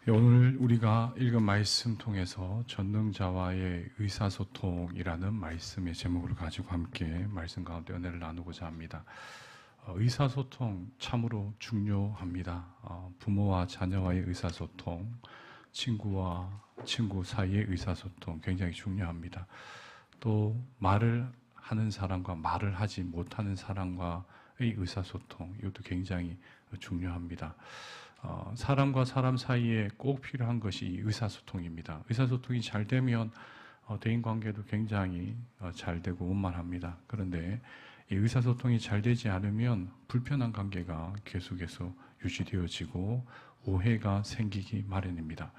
오늘 우리가 읽은 말씀 통해서 전능자와의 의사소통이라는 말씀의 제목을 가지고 함께 말씀 가운데 은혜를 나누고자 합니다. 의사소통 참으로 중요합니다. 부모와 자녀와의 의사소통, 친구와 친구 사이의 의사소통 굉장히 중요합니다. 또 말을 하는 사람과 말을 하지 못하는 사람과의 의사소통, 이것도 굉장히 중요합니다. 사람과 사람 사이에 꼭 필요한 것이 의사소통입니다. 의사소통이 잘 되면 대인관계도 굉장히 잘 되고 원만합니다. 그런데 이 의사소통이 잘 되지 않으면 불편한 관계가 계속해서 유지되어지고 오해가 생기기 마련입니다.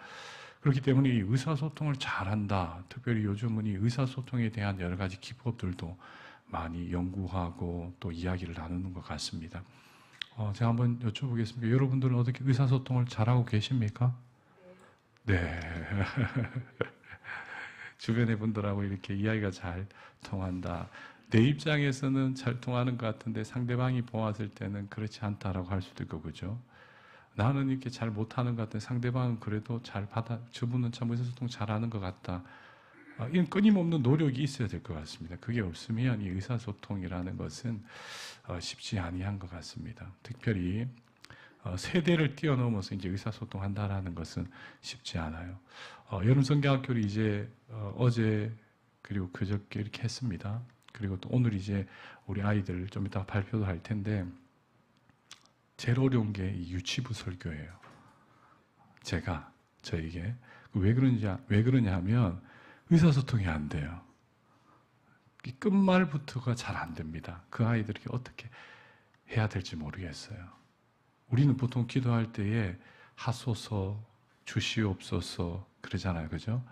그렇기 때문에 이 의사소통을 잘한다, 특별히 요즘은 이 의사소통에 대한 여러 가지 기법들도 많이 연구하고 또 이야기를 나누는 것 같습니다. 제가 한번 여쭤보겠습니다. 여러분들은 어떻게 의사소통을 잘하고 계십니까? 네. 주변의 분들하고 이렇게 이야기가 잘 통한다. 내 입장에서는 잘 통하는 것 같은데 상대방이 보았을 때는 그렇지 않다라고 할 수도 있고, 그죠? 나는 이렇게 잘 못하는 것 같은데 상대방은 그래도 저분은 참 의사소통 잘하는 것 같다. 이런 끊임없는 노력이 있어야 될 것 같습니다. 그게 없으면 이 의사소통이라는 것은 쉽지 아니한 것 같습니다. 특별히 세대를 뛰어넘어서 이제 의사소통한다라는 것은 쉽지 않아요. 여름성경학교를 이제 어제 그리고 그저께 이렇게 했습니다. 그리고 또 오늘 이제 우리 아이들 좀 이따 발표도 할 텐데 제일 어려운 게 이 유치부 설교예요. 저에게 왜 그러냐 하면 의사소통이 안 돼요. 끝말부터가 잘 안 됩니다. 그 아이들에게 어떻게 해야 될지 모르겠어요. 우리는 보통 기도할 때에 하소서, 주시옵소서 그러잖아요. 그죠?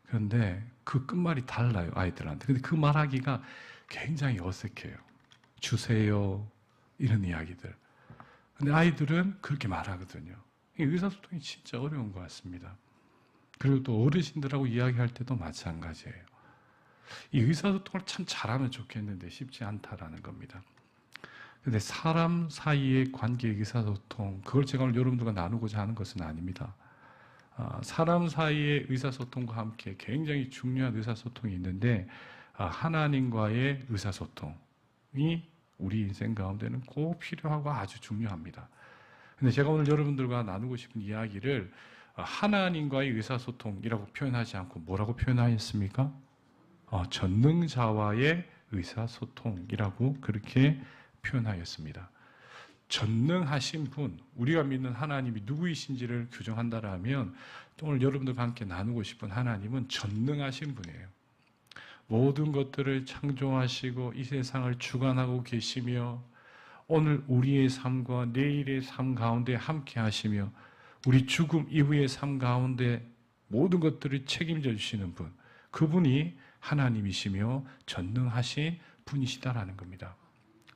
그런데 그 끝말이 달라요, 아이들한테. 근데 그 말하기가 굉장히 어색해요. 주세요, 이런 이야기들. 근데 아이들은 그렇게 말하거든요. 의사소통이 진짜 어려운 것 같습니다. 그리고 또 어르신들하고 이야기할 때도 마찬가지예요. 이 의사소통을 참 잘하면 좋겠는데 쉽지 않다라는 겁니다. 그런데 사람 사이의 관계의 의사소통, 그걸 제가 오늘 여러분들과 나누고자 하는 것은 아닙니다. 사람 사이의 의사소통과 함께 굉장히 중요한 의사소통이 있는데 하나님과의 의사소통이 우리 인생 가운데는 꼭 필요하고 아주 중요합니다. 근데 제가 오늘 여러분들과 나누고 싶은 이야기를 하나님과의 의사소통이라고 표현하지 않고 뭐라고 표현하였습니까? 전능자와의 의사소통이라고 그렇게 표현하였습니다. 전능하신 분, 우리가 믿는 하나님이 누구이신지를 규정한다라면 오늘 여러분들과 함께 나누고 싶은 하나님은 전능하신 분이에요. 모든 것들을 창조하시고 이 세상을 주관하고 계시며 오늘 우리의 삶과 내일의 삶 가운데 함께 하시며 우리 죽음 이후의 삶 가운데 모든 것들을 책임져 주시는 분, 그분이 하나님이시며 전능하신 분이시다라는 겁니다.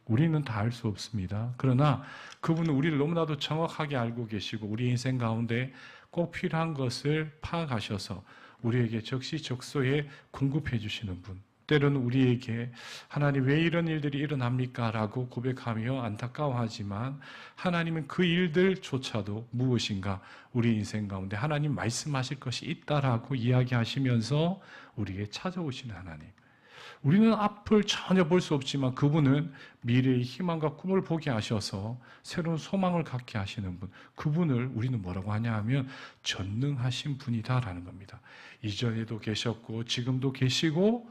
우리는 다 알 수 없습니다. 그러나 그분은 우리를 너무나도 정확하게 알고 계시고 우리 인생 가운데 꼭 필요한 것을 파악하셔서 우리에게 적시적소에 공급해 주시는 분, 때로는 우리에게 하나님 왜 이런 일들이 일어납니까? 라고 고백하며 안타까워하지만 하나님은 그 일들조차도 무엇인가 우리 인생 가운데 하나님 말씀하실 것이 있다라고 이야기하시면서 우리에게 찾아오시는 하나님. 우리는 앞을 전혀 볼 수 없지만 그분은 미래의 희망과 꿈을 보게 하셔서 새로운 소망을 갖게 하시는 분, 그분을 우리는 뭐라고 하냐 하면 전능하신 분이다라는 겁니다. 이전에도 계셨고 지금도 계시고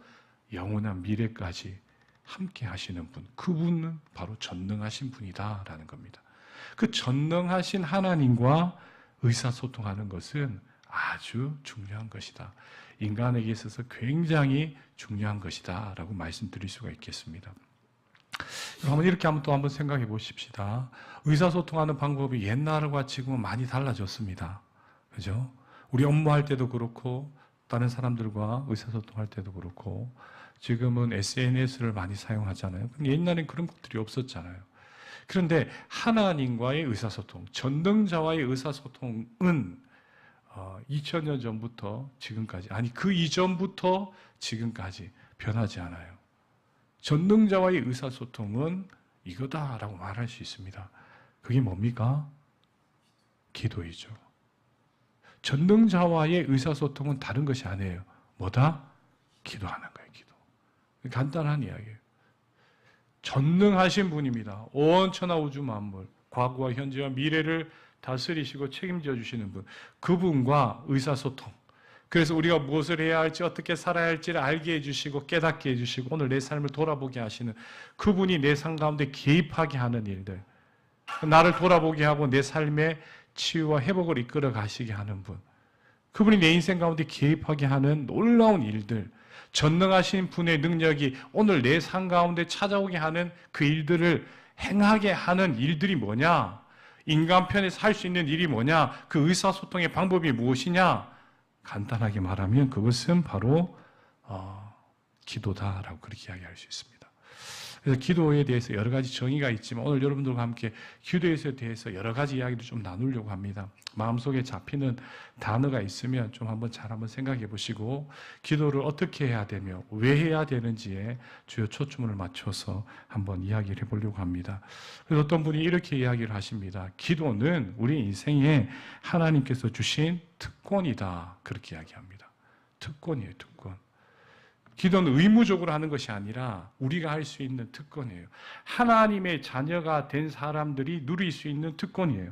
영원한 미래까지 함께 하시는 분, 그분은 바로 전능하신 분이다라는 겁니다. 그 전능하신 하나님과 의사소통하는 것은 아주 중요한 것이다. 인간에게 있어서 굉장히 중요한 것이다 라고 말씀드릴 수가 있겠습니다. 이렇게 한번 생각해 보십시다. 의사소통하는 방법이 옛날과 지금은 많이 달라졌습니다. 그죠? 우리 업무할 때도 그렇고 다른 사람들과 의사소통할 때도 그렇고 지금은 SNS를 많이 사용하잖아요. 근데 옛날엔 그런 것들이 없었잖아요. 그런데 하나님과의 의사소통, 전능자와의 의사소통은 2000년 전부터 지금까지, 아니 그 이전부터 지금까지 변하지 않아요. 전능자와의 의사소통은 이거다라고 말할 수 있습니다. 그게 뭡니까? 기도이죠. 전능자와의 의사소통은 다른 것이 아니에요. 뭐다? 기도하는 거예요. 기도. 간단한 이야기예요. 전능하신 분입니다. 온 천하 우주 만물, 과거와 현재와 미래를 다스리시고 책임져 주시는 분. 그분과 의사소통. 그래서 우리가 무엇을 해야 할지, 어떻게 살아야 할지를 알게 해주시고 깨닫게 해주시고 오늘 내 삶을 돌아보게 하시는 그분이 내 삶 가운데 개입하게 하는 일들, 나를 돌아보게 하고 내 삶의 치유와 회복을 이끌어 가시게 하는 분, 그분이 내 인생 가운데 개입하게 하는 놀라운 일들, 전능하신 분의 능력이 오늘 내 삶 가운데 찾아오게 하는 그 일들을 행하게 하는 일들이 뭐냐? 인간 편에서 할 수 있는 일이 뭐냐? 그 의사소통의 방법이 무엇이냐? 간단하게 말하면 그것은 바로 기도다라고 그렇게 이야기할 수 있습니다. 그래서 기도에 대해서 여러 가지 정의가 있지만 오늘 여러분들과 함께 기도에 대해서 여러 가지 이야기를 좀 나누려고 합니다. 마음속에 잡히는 단어가 있으면 좀 한번 생각해 보시고 기도를 어떻게 해야 되며 왜 해야 되는지에 주요 초점을 맞춰서 한번 이야기를 해보려고 합니다. 그래서 어떤 분이 이렇게 이야기를 하십니다. 기도는 우리 인생에 하나님께서 주신 특권이다. 그렇게 이야기합니다. 특권이에요, 특권. 기도는 의무적으로 하는 것이 아니라 우리가 할 수 있는 특권이에요. 하나님의 자녀가 된 사람들이 누릴 수 있는 특권이에요.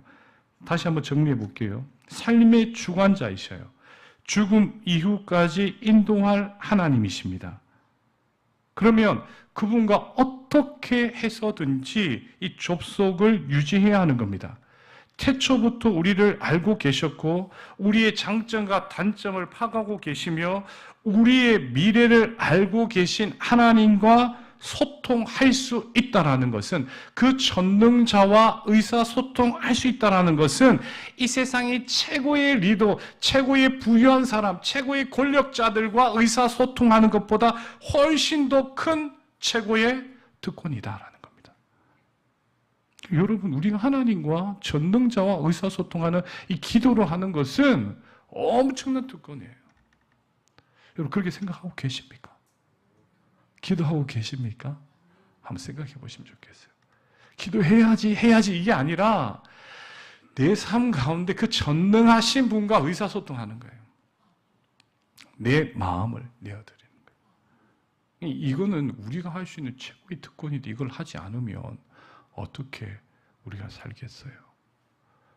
다시 한번 정리해 볼게요. 삶의 주관자이셔요. 죽음 이후까지 인도할 하나님이십니다. 그러면 그분과 어떻게 해서든지 이 접속을 유지해야 하는 겁니다. 태초부터 우리를 알고 계셨고 우리의 장점과 단점을 파악하고 계시며 우리의 미래를 알고 계신 하나님과 소통할 수 있다는 것은 그 전능자와 의사소통할 수 있다는 것은 이 세상의 최고의 리더, 최고의 부유한 사람, 최고의 권력자들과 의사소통하는 것보다 훨씬 더 큰 최고의 특권이다라는 겁니다. 여러분, 우리가 하나님과 전능자와 의사소통하는 이 기도를 하는 것은 엄청난 특권이에요. 여러분, 그렇게 생각하고 계십니까? 기도하고 계십니까? 한번 생각해 보시면 좋겠어요. 기도해야지 이게 아니라 내 삶 가운데 그 전능하신 분과 의사소통하는 거예요. 내 마음을 내어드리는 거예요. 이거는 우리가 할 수 있는 최고의 특권인데 이걸 하지 않으면 어떻게 우리가 살겠어요?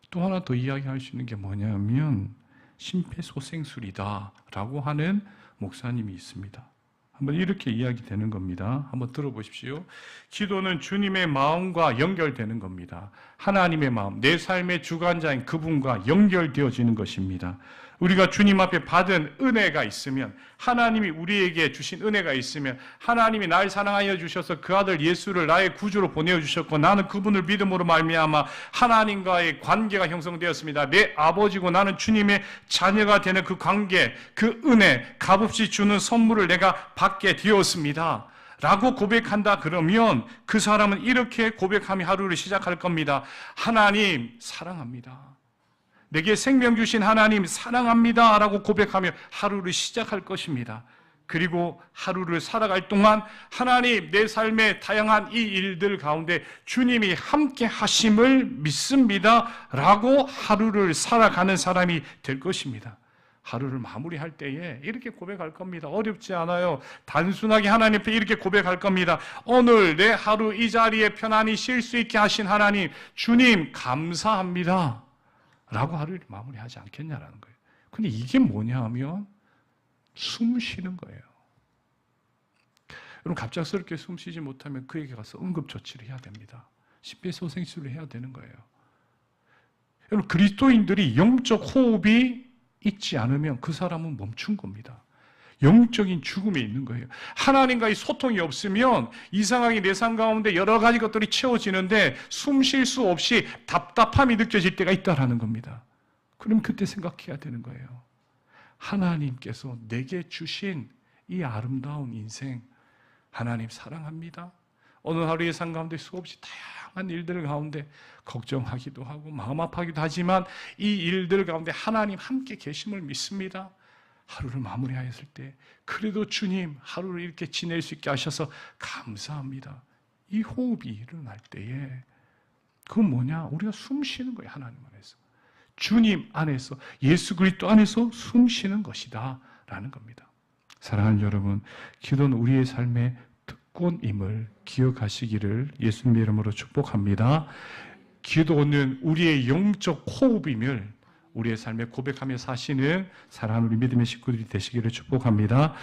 또 하나 더 이야기할 수 있는 게 뭐냐면 심폐소생술이다라고 하는 목사님이 있습니다. 한번 이렇게 이야기되는 겁니다. 한번 들어보십시오. 기도는 주님의 마음과 연결되는 겁니다. 하나님의 마음, 내 삶의 주관자인 그분과 연결되어지는 것입니다. 우리가 주님 앞에 받은 은혜가 있으면, 하나님이 우리에게 주신 은혜가 있으면, 하나님이 날 사랑하여 주셔서 그 아들 예수를 나의 구주로 보내주셨고 나는 그분을 믿음으로 말미암아 하나님과의 관계가 형성되었습니다. 내 아버지고 나는 주님의 자녀가 되는 그 관계, 그 은혜, 값없이 주는 선물을 내가 받게 되었습니다 라고 고백한다 그러면 그 사람은 이렇게 고백하며 하루를 시작할 겁니다. 하나님 사랑합니다. 내게 생명 주신 하나님 사랑합니다 라고 고백하며 하루를 시작할 것입니다. 그리고 하루를 살아갈 동안 하나님 내 삶의 다양한 이 일들 가운데 주님이 함께 하심을 믿습니다 라고 하루를 살아가는 사람이 될 것입니다. 하루를 마무리할 때에 이렇게 고백할 겁니다. 어렵지 않아요. 단순하게 하나님 앞에 이렇게 고백할 겁니다. 오늘 내 하루 이 자리에 편안히 쉴 수 있게 하신 하나님, 주님 감사합니다 라고 하루를 마무리하지 않겠냐라는 거예요. 근데 이게 뭐냐 하면 숨 쉬는 거예요. 여러분, 갑작스럽게 숨 쉬지 못하면 그에게 가서 응급조치를 해야 됩니다. 심폐소생술을 해야 되는 거예요. 여러분, 그리스도인들이 영적 호흡이 있지 않으면 그 사람은 멈춘 겁니다. 영적인 죽음에 있는 거예요. 하나님과의 소통이 없으면 이상하게 내 삶 가운데 여러 가지 것들이 채워지는데 숨 쉴 수 없이 답답함이 느껴질 때가 있다라는 겁니다. 그럼 그때 생각해야 되는 거예요. 하나님께서 내게 주신 이 아름다운 인생, 하나님 사랑합니다. 오늘 하루의 삶 가운데 수없이 다양한 일들 가운데 걱정하기도 하고 마음 아파하기도 하지만 이 일들 가운데 하나님 함께 계심을 믿습니다. 하루를 마무리하였을 때 그래도 주님 하루를 이렇게 지낼 수 있게 하셔서 감사합니다. 이 호흡이 일어날 때에 그건 뭐냐? 우리가 숨 쉬는 거예요. 하나님 안에서. 주님 안에서, 예수 그리스도 안에서 숨쉬는 것이다 라는 겁니다. 사랑하는 여러분, 기도는 우리의 삶의 특권임을 기억하시기를 예수님의 이름으로 축복합니다. 기도는 우리의 영적 호흡임을 우리의 삶에 고백하며 사시는 사랑하는 우리 믿음의 식구들이 되시기를 축복합니다.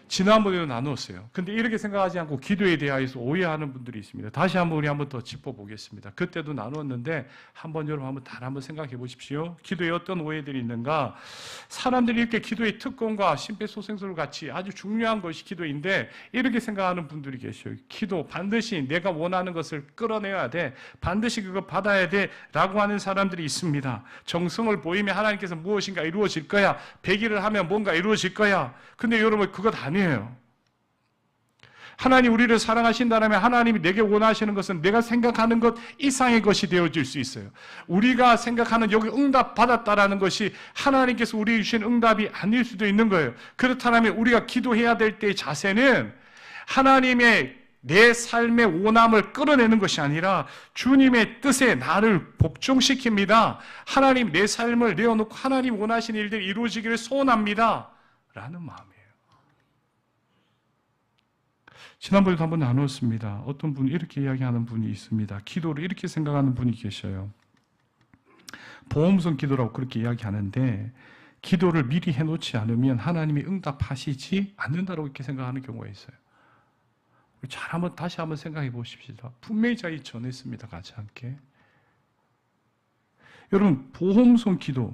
지난번에도 나누었어요. 근데 이렇게 생각하지 않고 기도에 대하여서 오해하는 분들이 있습니다. 다시 한번 우리 한번 더 짚어보겠습니다. 그때도 나누었는데 여러분 한번 생각해 보십시오. 기도에 어떤 오해들이 있는가? 사람들이 이렇게 기도의 특권과 심폐소생술 같이 아주 중요한 것이 기도인데 이렇게 생각하는 분들이 계셔요. 기도 반드시 내가 원하는 것을 끌어내야 돼. 반드시 그거 받아야 돼. 라고 하는 사람들이 있습니다. 정성을 보이면 하나님께서 무엇인가 이루어질 거야. 배기를 하면 뭔가 이루어질 거야. 근데 여러분 그것 아니에요. 하나님 우리를 사랑하신다면 하나님이 내게 원하시는 것은 내가 생각하는 것 이상의 것이 되어질 수 있어요. 우리가 생각하는 여기 응답 받았다라는 것이 하나님께서 우리에게 주신 응답이 아닐 수도 있는 거예요. 그렇다면 우리가 기도해야 될 때의 자세는 하나님의 내 삶의 원함을 끌어내는 것이 아니라 주님의 뜻에 나를 복종시킵니다. 하나님 내 삶을 내어놓고 하나님 원하시는 일들이 이루어지기를 소원합니다. 라는 마음이에요. 지난번에도 한번 나누었습니다. 어떤 분이 이렇게 이야기하는 분이 있습니다. 기도를 이렇게 생각하는 분이 계셔요. 보험성 기도라고 그렇게 이야기하는데 기도를 미리 해놓지 않으면 하나님이 응답하시지 않는다고 이렇게 생각하는 경우가 있어요. 다시 한번 생각해 보십시다. 분명히 자기 전했습니다. 같이 함께. 여러분, 보험성 기도,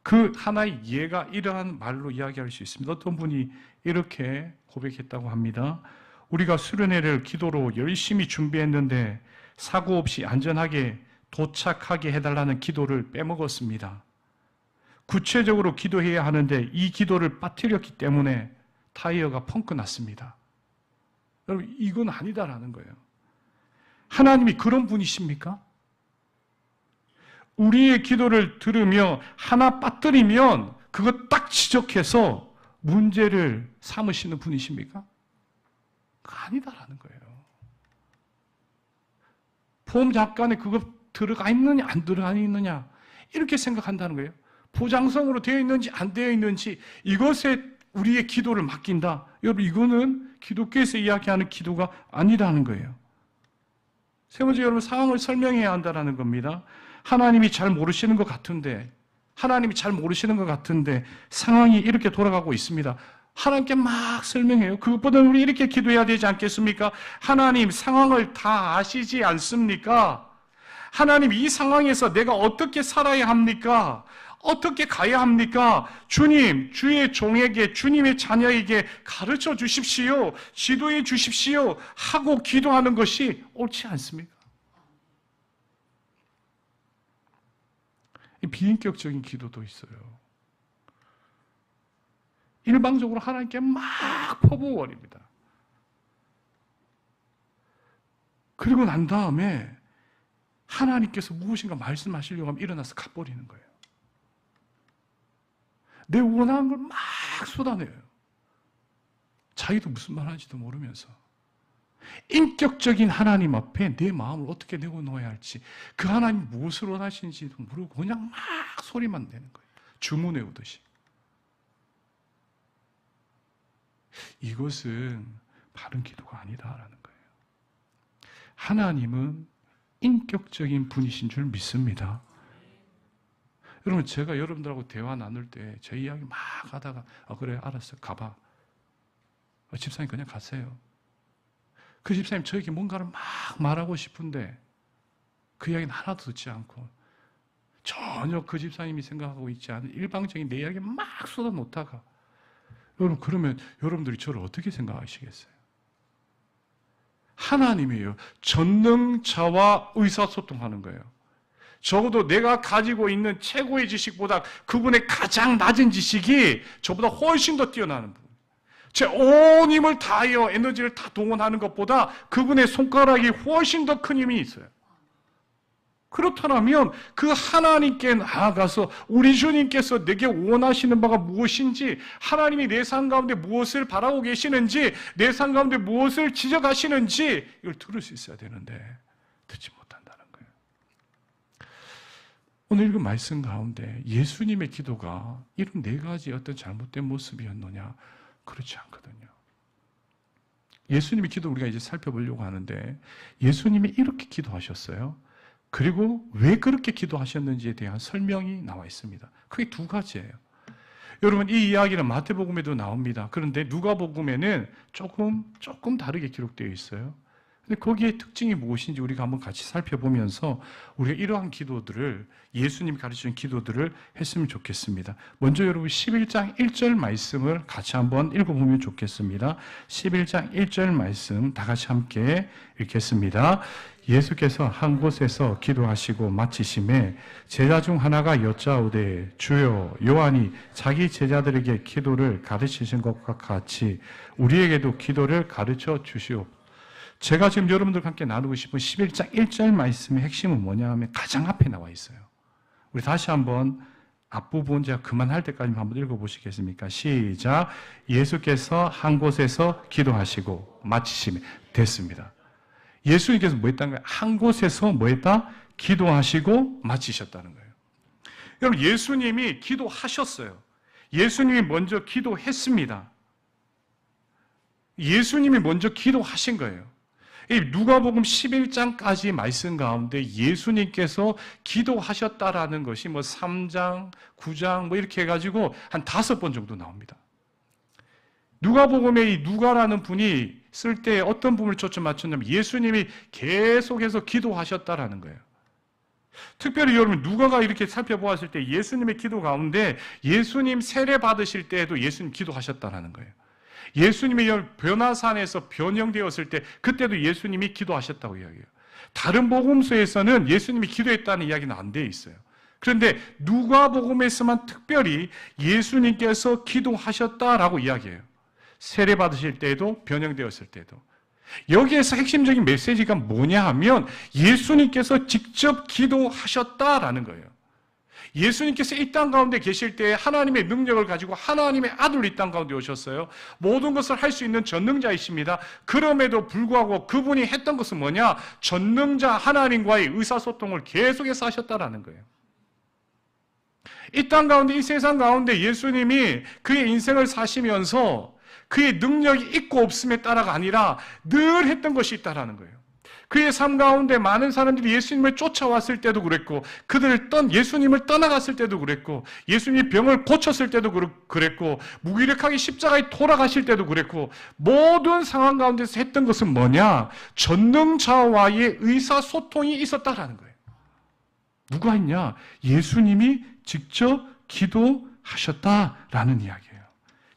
그 하나의 예가 이러한 말로 이야기할 수 있습니다. 어떤 분이 이렇게 고백했다고 합니다. 우리가 수련회를 기도로 열심히 준비했는데 사고 없이 안전하게 도착하게 해달라는 기도를 빼먹었습니다. 구체적으로 기도해야 하는데 이 기도를 빠뜨렸기 때문에 타이어가 펑크 났습니다. 여러분, 이건 아니다라는 거예요. 하나님이 그런 분이십니까? 우리의 기도를 들으며 하나 빠뜨리면 그거 딱 지적해서 문제를 삼으시는 분이십니까? 아니다라는 거예요. 보험약관에 그거 들어가 있느냐 안 들어가 있느냐 이렇게 생각한다는 거예요. 보장성으로 되어 있는지 안 되어 있는지 이것에 우리의 기도를 맡긴다. 여러분, 이거는 기독교에서 이야기하는 기도가 아니라는 거예요. 세 번째, 여러분, 상황을 설명해야 한다는 겁니다. 하나님이 잘 모르시는 것 같은데 상황이 이렇게 돌아가고 있습니다. 하나님께 막 설명해요. 그것보다는 우리 이렇게 기도해야 되지 않겠습니까? 하나님, 상황을 다 아시지 않습니까? 하나님, 이 상황에서 내가 어떻게 살아야 합니까? 어떻게 가야 합니까? 주님, 주의 종에게, 주님의 자녀에게 가르쳐 주십시오. 지도해 주십시오. 하고 기도하는 것이 옳지 않습니까? 비인격적인 기도도 있어요. 일방적으로 하나님께 막 퍼부어버립니다. 그리고 난 다음에 하나님께서 무엇인가 말씀하시려고 하면 일어나서 가버리는 거예요. 내 원하는 걸 막 쏟아내요. 자기도 무슨 말 하는지도 모르면서. 인격적인 하나님 앞에 내 마음을 어떻게 내어놓아야 할지, 그 하나님 무엇을 원하시는지도 모르고 그냥 막 소리만 내는 거예요. 주문해오듯이. 이것은 바른 기도가 아니다라는 거예요. 하나님은 인격적인 분이신 줄 믿습니다. 여러분, 제가 여러분들하고 대화 나눌 때 제 이야기 막 하다가 그래 알았어 가봐. 집사님 그냥 가세요. 그 집사님 저에게 뭔가를 막 말하고 싶은데 그 이야기는 하나도 듣지 않고 전혀 그 집사님이 생각하고 있지 않은 일방적인 내 이야기 막 쏟아놓다가 여러분, 그러면 여러분들이 저를 어떻게 생각하시겠어요? 하나님이에요. 전능자와 의사소통하는 거예요. 적어도 내가 가지고 있는 최고의 지식보다 그분의 가장 낮은 지식이 저보다 훨씬 더 뛰어나는 분. 제 온 힘을 다하여 에너지를 다 동원하는 것보다 그분의 손가락이 훨씬 더 큰 힘이 있어요. 그렇다면 그 하나님께 나아가서 우리 주님께서 내게 원하시는 바가 무엇인지, 하나님이 내 삶 가운데 무엇을 바라고 계시는지, 내 삶 가운데 무엇을 지적하시는지 이걸 들을 수 있어야 되는데 듣지 못한다는 거예요. 오늘 읽은 말씀 가운데 예수님의 기도가 이런 네 가지 어떤 잘못된 모습이었느냐? 그렇지 않거든요. 예수님의 기도 우리가 이제 살펴보려고 하는데 예수님이 이렇게 기도하셨어요. 그리고 왜 그렇게 기도하셨는지에 대한 설명이 나와 있습니다. 크게 두 가지예요. 여러분, 이 이야기는 마태복음에도 나옵니다. 그런데 누가복음에는 조금 다르게 기록되어 있어요. 근데 거기에 특징이 무엇인지 우리가 한번 같이 살펴보면서 우리가 이러한 기도들을, 예수님이 가르치는 기도들을 했으면 좋겠습니다. 먼저 여러분 11장 1절 말씀을 같이 한번 읽어보면 좋겠습니다. 11장 1절 말씀 다 같이 함께 읽겠습니다. 예수께서 한 곳에서 기도하시고 마치심에 제자 중 하나가 여짜오되 주여, 요한이 자기 제자들에게 기도를 가르치신 것과 같이 우리에게도 기도를 가르쳐 주시옵소서. 제가 지금 여러분들과 함께 나누고 싶은 11장 1절 말씀의 핵심은 뭐냐 하면 가장 앞에 나와 있어요. 우리 다시 한번 앞부분 제가 그만할 때까지 한번 읽어보시겠습니까? 시작. 예수께서 한 곳에서 기도하시고 마치심에 됐습니다. 예수님께서 뭐 했다는 거예요? 한 곳에서 뭐 했다? 기도하시고 마치셨다는 거예요. 여러분, 예수님이 기도하셨어요. 예수님이 먼저 기도했습니다. 예수님이 먼저 기도하신 거예요. 이 누가복음 11장까지 말씀 가운데 예수님께서 기도하셨다라는 것이 뭐 3장, 9장 뭐 이렇게 해가지고 한 5번 정도 나옵니다. 누가복음에 이 누가라는 분이 쓸 때 어떤 부분을 초점 맞췄냐면 예수님이 계속해서 기도하셨다라는 거예요. 특별히 여러분 누가가 이렇게 살펴보았을 때 예수님의 기도 가운데 예수님 세례 받으실 때에도 예수님 기도하셨다라는 거예요. 예수님이 변화산에서 변형되었을 때 그때도 예수님이 기도하셨다고 이야기해요. 다른 복음서에서는 예수님이 기도했다는 이야기는 안 되어 있어요. 그런데 누가복음에서만 특별히 예수님께서 기도하셨다라고 이야기해요. 세례 받으실 때에도 변형되었을 때도. 여기에서 핵심적인 메시지가 뭐냐 하면 예수님께서 직접 기도하셨다라는 거예요. 예수님께서 이 땅 가운데 계실 때 하나님의 능력을 가지고 하나님의 아들로 이 땅 가운데 오셨어요. 모든 것을 할 수 있는 전능자이십니다. 그럼에도 불구하고 그분이 했던 것은 뭐냐? 전능자 하나님과의 의사소통을 계속해서 하셨다라는 거예요. 이 땅 가운데, 이 세상 가운데 예수님이 그의 인생을 사시면서 그의 능력이 있고 없음에 따라가 아니라 늘 했던 것이 있다라는 거예요. 그의 삶 가운데 많은 사람들이 예수님을 쫓아왔을 때도 그랬고, 예수님을 떠나갔을 때도 그랬고, 예수님이 병을 고쳤을 때도 그랬고, 무기력하게 십자가에 돌아가실 때도 그랬고, 모든 상황 가운데서 했던 것은 뭐냐? 전능자와의 의사소통이 있었다라는 거예요. 누가 했냐? 예수님이 직접 기도하셨다라는 이야기예요.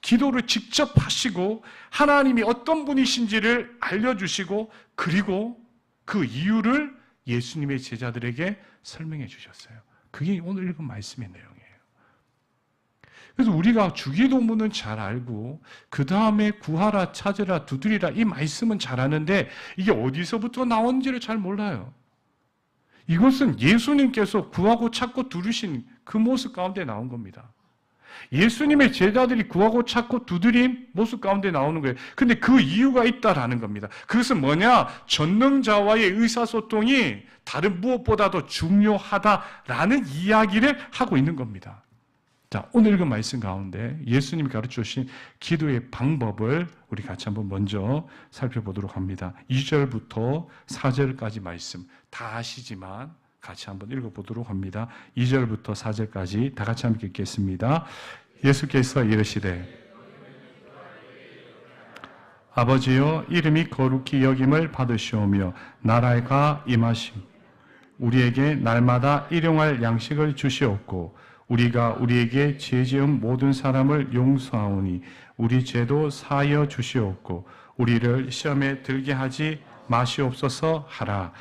기도를 직접 하시고 하나님이 어떤 분이신지를 알려주시고 그리고 그 이유를 예수님의 제자들에게 설명해 주셨어요. 그게 오늘 읽은 말씀의 내용이에요. 그래서 우리가 주기도문은 잘 알고 그 다음에 구하라, 찾으라, 두드리라 이 말씀은 잘 아는데 이게 어디서부터 나온지를 잘 몰라요. 이것은 예수님께서 구하고 찾고 두드리신 그 모습 가운데 나온 겁니다. 예수님의 제자들이 구하고 찾고 두드린 모습 가운데 나오는 거예요. 근데 그 이유가 있다라는 겁니다. 그것은 뭐냐? 전능자와의 의사소통이 다른 무엇보다도 중요하다라는 이야기를 하고 있는 겁니다. 자, 오늘 읽은 말씀 가운데 예수님이 가르쳐 주신 기도의 방법을 우리 같이 한번 먼저 살펴보도록 합니다. 2절부터 4절까지 말씀 다 아시지만 같이 한번 읽어보도록 합니다. 2절부터 4절까지 다 같이 함께 읽겠습니다. 예수께서 이르시되 아버지여 이름이 거룩히 여김을 받으시오며 나라가 임하심 우리에게 날마다 일용할 양식을 주시옵고 우리가 우리에게 죄 지은 모든 사람을 용서하오니 우리 죄도 사하여 주시옵고 우리를 시험에 들게 하지 마시옵소서 하라.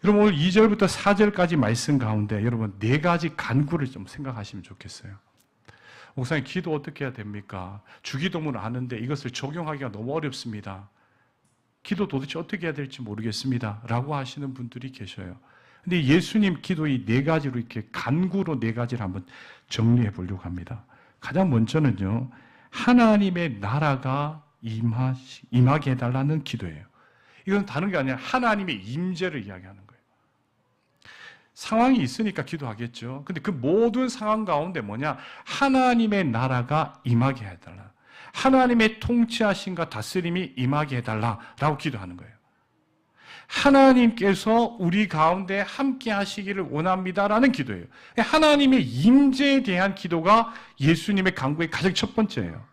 여러분 오늘 2절부터 4절까지 말씀 가운데 여러분 4가지 간구를 좀 생각하시면 좋겠어요. 목사님 기도 어떻게 해야 됩니까? 주기도문을 아는데 이것을 적용하기가 너무 어렵습니다. 기도 도대체 어떻게 해야 될지 모르겠습니다. 라고 하시는 분들이 계셔요. 근데 예수님 기도의 4가지로 이렇게 간구로 4가지를 한번 정리해 보려고 합니다. 가장 먼저는요. 하나님의 나라가 임하게 해달라는 기도예요. 이건 다른 게 아니라 하나님의 임재를 이야기하는 거예요. 상황이 있으니까 기도하겠죠. 근데 그 모든 상황 가운데 뭐냐? 하나님의 나라가 임하게 해달라. 하나님의 통치하심과 다스림이 임하게 해달라라고 기도하는 거예요. 하나님께서 우리 가운데 함께 하시기를 원합니다라는 기도예요. 하나님의 임재에 대한 기도가 예수님의 간구의 가장 첫 번째예요.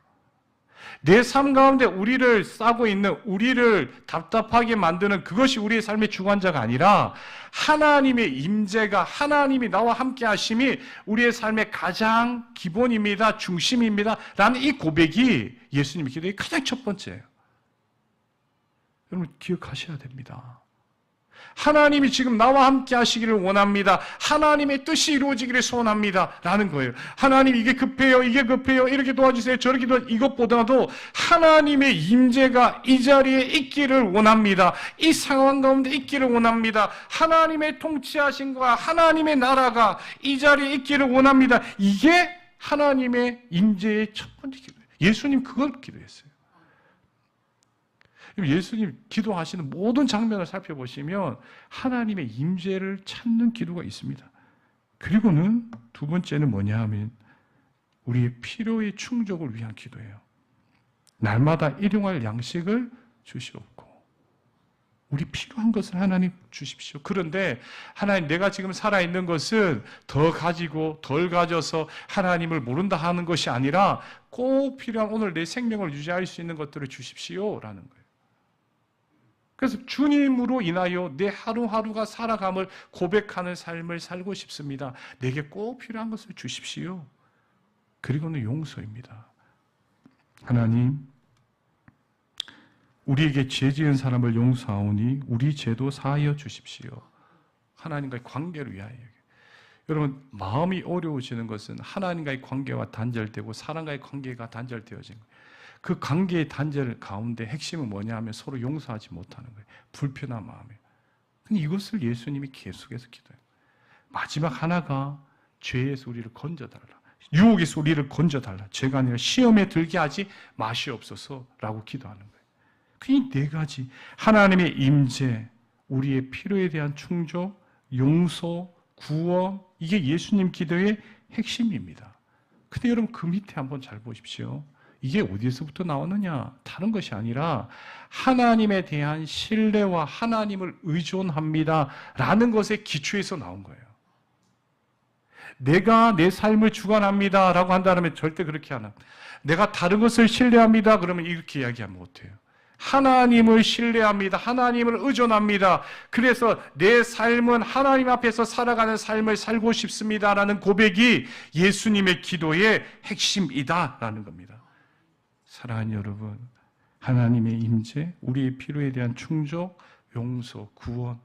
내 삶 가운데 우리를 싸고 있는, 우리를 답답하게 만드는 그것이 우리의 삶의 주관자가 아니라 하나님의 임재가, 하나님이 나와 함께 하심이 우리의 삶의 가장 기본입니다, 중심입니다 라는 이 고백이 예수님의 기도의 가장 첫 번째예요. 여러분 기억하셔야 됩니다. 하나님이 지금 나와 함께 하시기를 원합니다. 하나님의 뜻이 이루어지기를 소원합니다 라는 거예요. 하나님 이게 급해요, 이게 급해요, 이렇게 도와주세요, 저렇게 도와주세요. 이것보다도 하나님의 임재가 이 자리에 있기를 원합니다. 이 상황 가운데 있기를 원합니다. 하나님의 통치하심과 하나님의 나라가 이 자리에 있기를 원합니다. 이게 하나님의 임재의 첫 번째 기도예요. 예수님 그걸 기도했어요. 예수님 기도하시는 모든 장면을 살펴보시면 하나님의 임재를 찾는 기도가 있습니다. 그리고는 두 번째는 뭐냐 하면 우리의 필요의 충족을 위한 기도예요. 날마다 일용할 양식을 주시옵고 우리 필요한 것을 하나님 주십시오. 그런데 하나님 내가 지금 살아있는 것은 더 가지고 덜 가져서 하나님을 모른다 하는 것이 아니라 꼭 필요한 오늘 내 생명을 유지할 수 있는 것들을 주십시오 라는 거예요. 그래서 주님으로 인하여 내 하루하루가 살아감을 고백하는 삶을 살고 싶습니다. 내게 꼭 필요한 것을 주십시오. 그리고는 용서입니다. 하나님, 우리에게 죄 지은 사람을 용서하오니 우리 죄도 사하여 주십시오. 하나님과의 관계를 위하여. 여러분, 마음이 어려워지는 것은 하나님과의 관계와 단절되고 사람과의 관계가 단절되어진 거예요. 그 관계의 단절 가운데 핵심은 뭐냐 하면 서로 용서하지 못하는 거예요. 불편한 마음이에요. 근데 이것을 예수님이 계속해서 기도해요. 마지막 하나가 죄에서 우리를 건져달라. 유혹에서 우리를 건져달라. 죄가 아니라 시험에 들게 하지 마시옵소서라고 기도하는 거예요. 이 네 가지, 하나님의 임재, 우리의 필요에 대한 충족, 용서, 구원, 이게 예수님 기도의 핵심입니다. 근데 여러분 그 밑에 한번 잘 보십시오. 이게 어디에서부터 나오느냐? 다른 것이 아니라 하나님에 대한 신뢰와 하나님을 의존합니다 라는 것의 기초에서 나온 거예요. 내가 내 삶을 주관합니다 라고 한다면 절대 그렇게 안 합니다. 내가 다른 것을 신뢰합니다 그러면 이렇게 이야기하면 못해요. 하나님을 신뢰합니다. 하나님을 의존합니다. 그래서 내 삶은 하나님 앞에서 살아가는 삶을 살고 싶습니다라는 고백이 예수님의 기도의 핵심이다라는 겁니다. 사랑하는 여러분, 하나님의 임재, 우리의 필요에 대한 충족, 용서, 구원,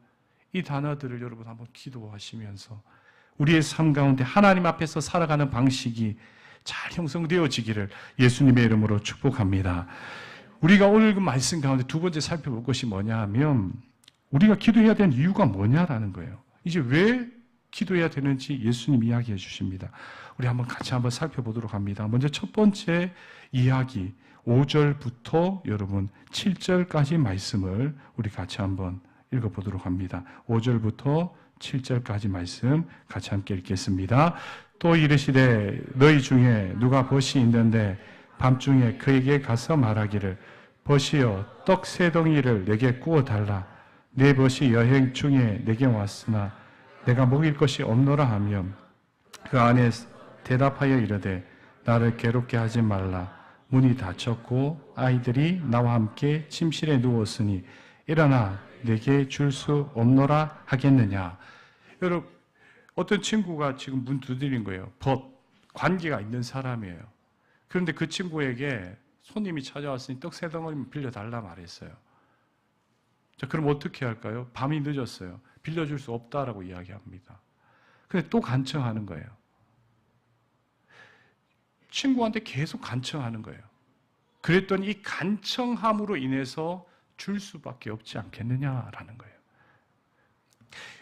이 단어들을 여러분 한번 기도하시면서 우리의 삶 가운데 하나님 앞에서 살아가는 방식이 잘 형성되어지기를 예수님의 이름으로 축복합니다. 우리가 오늘 그 말씀 가운데 두 번째 살펴볼 것이 뭐냐 하면 우리가 기도해야 되는 이유가 뭐냐라는 거예요. 이제 왜 기도해야 되는지 예수님 이야기해 주십니다. 우리 한번 같이 한번 살펴보도록 합니다. 먼저 첫 번째 이야기 5절부터 여러분 7절까지 말씀을 우리 같이 한번 읽어보도록 합니다. 5절부터 7절까지 말씀 같이 함께 읽겠습니다. 또 이르시되 너희 중에 누가 벗이 있는데 밤중에 그에게 가서 말하기를 벗이여 떡 세 덩이를 내게 구워 달라. 내 벗이 여행 중에 내게 왔으나 내가 먹일 것이 없노라 하면 그 안에 대답하여 이르되 나를 괴롭게 하지 말라. 문이 닫혔고 아이들이 나와 함께 침실에 누웠으니 일어나 내게 줄 수 없노라 하겠느냐. 여러분, 어떤 친구가 지금 문 두드린 거예요. 관계가 있는 사람이에요. 그런데 그 친구에게 손님이 찾아왔으니 떡 세 덩어리 빌려달라 말했어요. 자, 그럼 어떻게 할까요? 밤이 늦었어요. 빌려줄 수 없다라고 이야기합니다. 근데 또 간청하는 거예요. 친구한테 계속 간청하는 거예요. 그랬더니 이 간청함으로 인해서 줄 수밖에 없지 않겠느냐라는 거예요.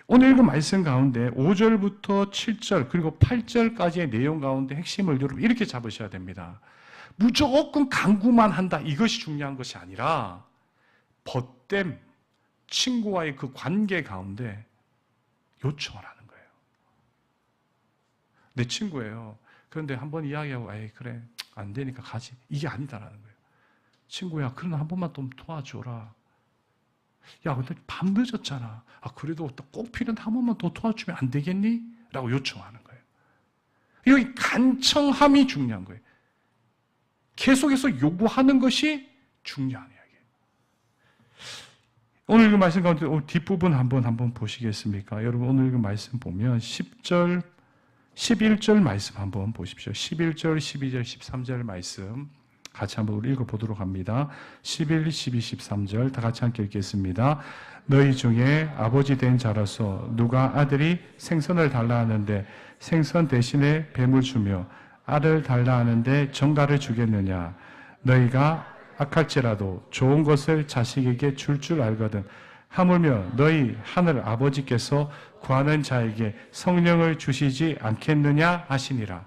오늘 읽은 말씀 가운데 5절부터 7절 그리고 8절까지의 내용 가운데 핵심을 여러분 이렇게 잡으셔야 됩니다. 무조건 간구만 한다 이것이 중요한 것이 아니라 벗됨, 친구와의 그 관계 가운데 요청을 하는 거예요. 내 친구예요. 그런데 한번 이야기하고 에이 그래 안 되니까 가지. 이게 아니다라는 거예요. 친구야 그러나 한 번만 좀 도와줘라. 야 근데 밤 늦었잖아. 아 그래도 꼭 필요한데 한 번만 더 도와주면 안 되겠니? 라고 요청하는 거예요. 여기 간청함이 중요한 거예요. 계속해서 요구하는 것이 중요한 이야기예요. 오늘 그 말씀 가운데 뒷부분 한번 보시겠습니까? 여러분 오늘 그 말씀 보면 10절, 11절 말씀 한번 보십시오. 11절, 12절, 13절 말씀 같이 한번 우리 읽어보도록 합니다. 11, 12, 13절 다 같이 함께 읽겠습니다. 너희 중에 아버지 된 자라서 누가 아들이 생선을 달라 하는데 생선 대신에 뱀을 주며 알을 달라 하는데 정갈을 주겠느냐. 너희가 악할지라도 좋은 것을 자식에게 줄 알거든. 하물며 너희 하늘 아버지께서 구하는 자에게 성령을 주시지 않겠느냐 하시니라.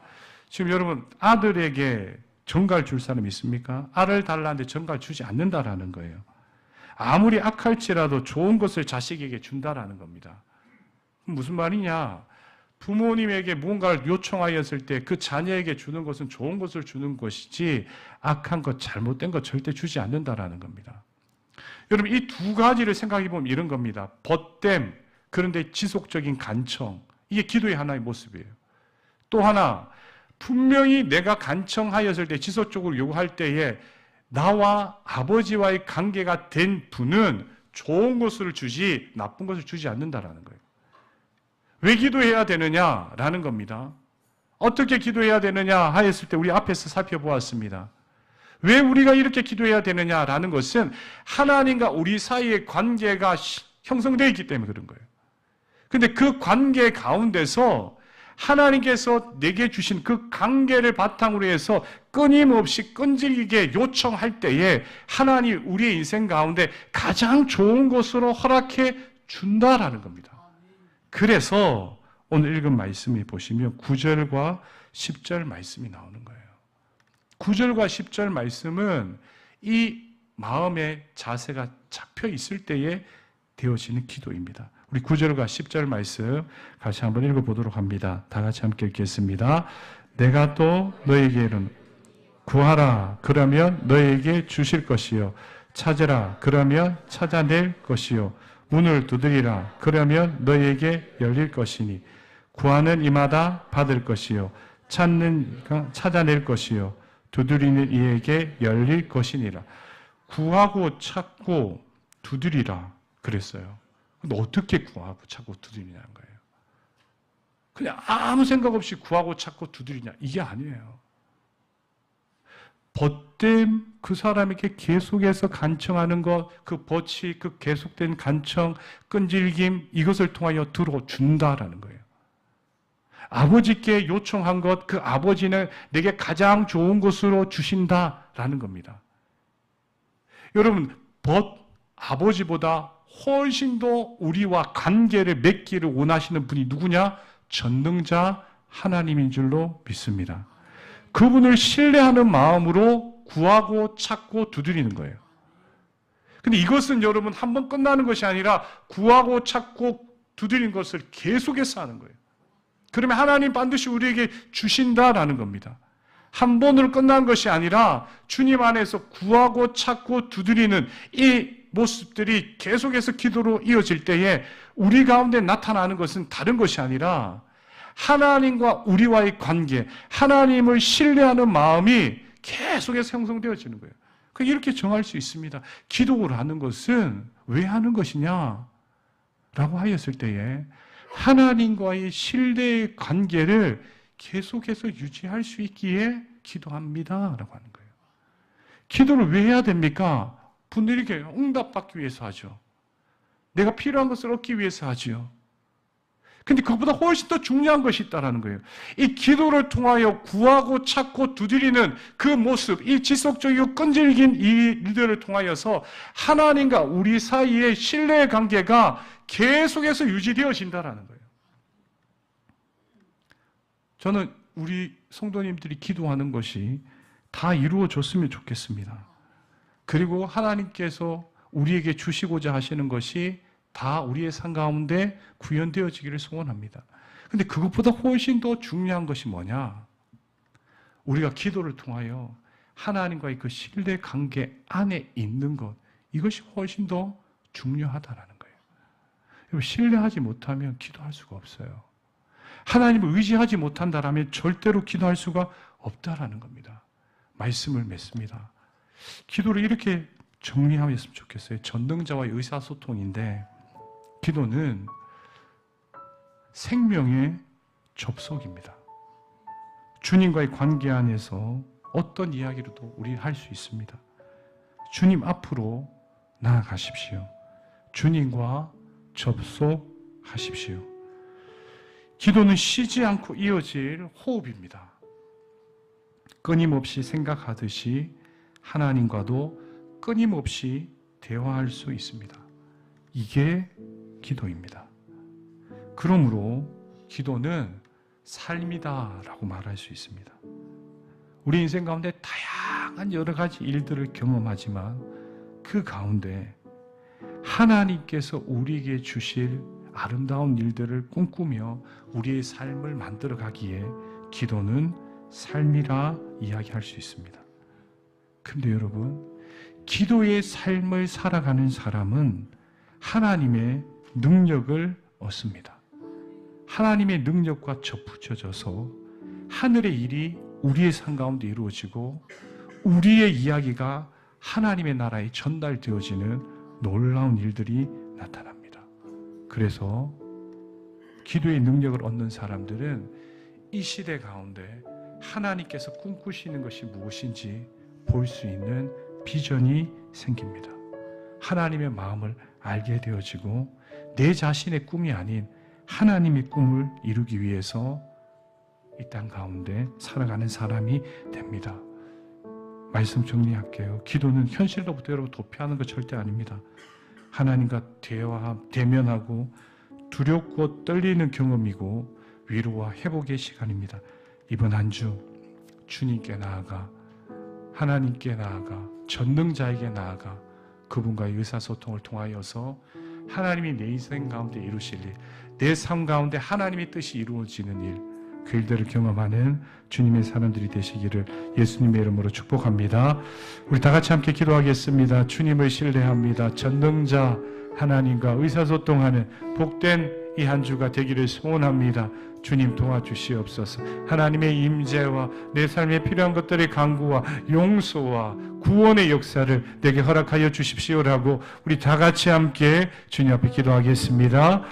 지금 여러분 아들에게 정갈 줄 사람 있습니까? 알을 달라는데 정갈 주지 않는다라는 거예요. 아무리 악할지라도 좋은 것을 자식에게 준다라는 겁니다. 무슨 말이냐? 부모님에게 무언가를 요청하였을 때 그 자녀에게 주는 것은 좋은 것을 주는 것이지 악한 것, 잘못된 것 절대 주지 않는다라는 겁니다. 여러분 이 두 가지를 생각해 보면 이런 겁니다. 벗됨, 그런데 지속적인 간청. 이게 기도의 하나의 모습이에요. 또 하나, 분명히 내가 간청하였을 때 지속적으로 요구할 때에 나와 아버지와의 관계가 된 분은 좋은 것을 주지 나쁜 것을 주지 않는다라는 거예요. 왜 기도해야 되느냐라는 겁니다. 어떻게 기도해야 되느냐 하였을 때 우리 앞에서 살펴보았습니다. 왜 우리가 이렇게 기도해야 되느냐라는 것은 하나님과 우리 사이의 관계가 형성되어 있기 때문에 그런 거예요. 그런데 그 관계 가운데서 하나님께서 내게 주신 그 관계를 바탕으로 해서 끊임없이 끈질기게 요청할 때에 하나님 우리의 인생 가운데 가장 좋은 것으로 허락해 준다라는 겁니다. 그래서 오늘 읽은 말씀이 보시면 9절과 10절 말씀이 나오는 거예요. 9절과 10절 말씀은 이 마음의 자세가 잡혀 있을 때에 되어지는 기도입니다. 우리 9절과 10절 말씀 같이 한번 읽어보도록 합니다. 다 같이 함께 읽겠습니다. 내가 또 너에게 이르노니 구하라 그러면 너에게 주실 것이요 찾으라 그러면 찾아낼 것이요 문을 두드리라 그러면 너에게 열릴 것이니 구하는 이마다 받을 것이요 찾는 이가 찾아낼 것이요 두드리는 이에게 열릴 것이니라. 구하고 찾고 두드리라 그랬어요. 근데 어떻게 구하고 찾고 두드리냐는 거예요. 그냥 아무 생각 없이 구하고 찾고 두드리냐 이게 아니에요. 벗됨 그 사람에게 계속해서 간청하는 것, 그 벗이 그 계속된 간청, 끈질김 이것을 통하여 들어준다라는 거예요. 아버지께 요청한 것, 그 아버지는 내게 가장 좋은 것으로 주신다라는 겁니다. 여러분, 아버지보다 훨씬 더 우리와 관계를 맺기를 원하시는 분이 누구냐? 전능자 하나님인 줄로 믿습니다. 그분을 신뢰하는 마음으로 구하고 찾고 두드리는 거예요. 근데 이것은 여러분 한번 끝나는 것이 아니라 구하고 찾고 두드리는 것을 계속해서 하는 거예요. 그러면 하나님 반드시 우리에게 주신다라는 겁니다. 한 번으로 끝난 것이 아니라 주님 안에서 구하고 찾고 두드리는 이 모습들이 계속해서 기도로 이어질 때에 우리 가운데 나타나는 것은 다른 것이 아니라 하나님과 우리와의 관계, 하나님을 신뢰하는 마음이 계속해서 형성되어지는 거예요. 이렇게 정할 수 있습니다. 기도를 하는 것은 왜 하는 것이냐? 라고 하였을 때에 하나님과의 신뢰의 관계를 계속해서 유지할 수 있기에 기도합니다. 라고 하는 거예요. 기도를 왜 해야 됩니까? 분들에게 응답받기 위해서 하죠. 내가 필요한 것을 얻기 위해서 하죠. 근데 그것보다 훨씬 더 중요한 것이 있다는 거예요. 이 기도를 통하여 구하고 찾고 두드리는 그 모습, 이 지속적이고 끈질긴 이 일들을 통하여서 하나님과 우리 사이의 신뢰의 관계가 계속해서 유지되어진다는 거예요. 저는 우리 성도님들이 기도하는 것이 다 이루어졌으면 좋겠습니다. 그리고 하나님께서 우리에게 주시고자 하시는 것이 다 우리의 삶 가운데 구현되어지기를 소원합니다. 근데 그것보다 훨씬 더 중요한 것이 뭐냐? 우리가 기도를 통하여 하나님과의 그 신뢰 관계 안에 있는 것, 이것이 훨씬 더 중요하다라는 거예요. 여러분, 신뢰하지 못하면 기도할 수가 없어요. 하나님을 의지하지 못한다라면 절대로 기도할 수가 없다라는 겁니다. 말씀을 맺습니다. 기도를 이렇게 정리하면 좋겠어요. 전능자와의 의사소통인데, 기도는 생명의 접속입니다. 주님과의 관계 안에서 어떤 이야기로도 우리 할 수 있습니다. 주님 앞으로 나아가십시오. 주님과 접속하십시오. 기도는 쉬지 않고 이어질 호흡입니다. 끊임없이 생각하듯이 하나님과도 끊임없이 대화할 수 있습니다. 이게 기도입니다. 그러므로 기도는 삶이다라고 말할 수 있습니다. 우리 인생 가운데 다양한 여러 가지 일들을 경험하지만 그 가운데 하나님께서 우리에게 주실 아름다운 일들을 꿈꾸며 우리의 삶을 만들어가기에 기도는 삶이라 이야기할 수 있습니다. 근데 여러분, 기도의 삶을 살아가는 사람은 하나님의 능력을 얻습니다. 하나님의 능력과 접붙여져서 하늘의 일이 우리의 삶 가운데 이루어지고 우리의 이야기가 하나님의 나라에 전달되어지는 놀라운 일들이 나타납니다. 그래서 기도의 능력을 얻는 사람들은 이 시대 가운데 하나님께서 꿈꾸시는 것이 무엇인지 볼 수 있는 비전이 생깁니다. 하나님의 마음을 알게 되어지고 내 자신의 꿈이 아닌 하나님의 꿈을 이루기 위해서 이 땅 가운데 살아가는 사람이 됩니다. 말씀 정리할게요. 기도는 현실로부터 여러분 도피하는 것 절대 아닙니다. 하나님과 대면하고 두렵고 떨리는 경험이고 위로와 회복의 시간입니다. 이번 한 주 주님께 나아가 하나님께 나아가 전능자에게 나아가 그분과의 의사소통을 통하여서 하나님이 내 인생 가운데 이루실 일, 내 삶 가운데 하나님의 뜻이 이루어지는 일, 그 일들을 경험하는 주님의 사람들이 되시기를 예수님의 이름으로 축복합니다. 우리 다 같이 함께 기도하겠습니다. 주님을 신뢰합니다. 전능자 하나님과 의사소통하는 복된 이 한 주가 되기를 소원합니다. 주님 도와주시옵소서. 하나님의 임재와 내 삶에 필요한 것들의 간구와 용서와 구원의 역사를 내게 허락하여 주십시오라고 우리 다 같이 함께 주님 앞에 기도하겠습니다.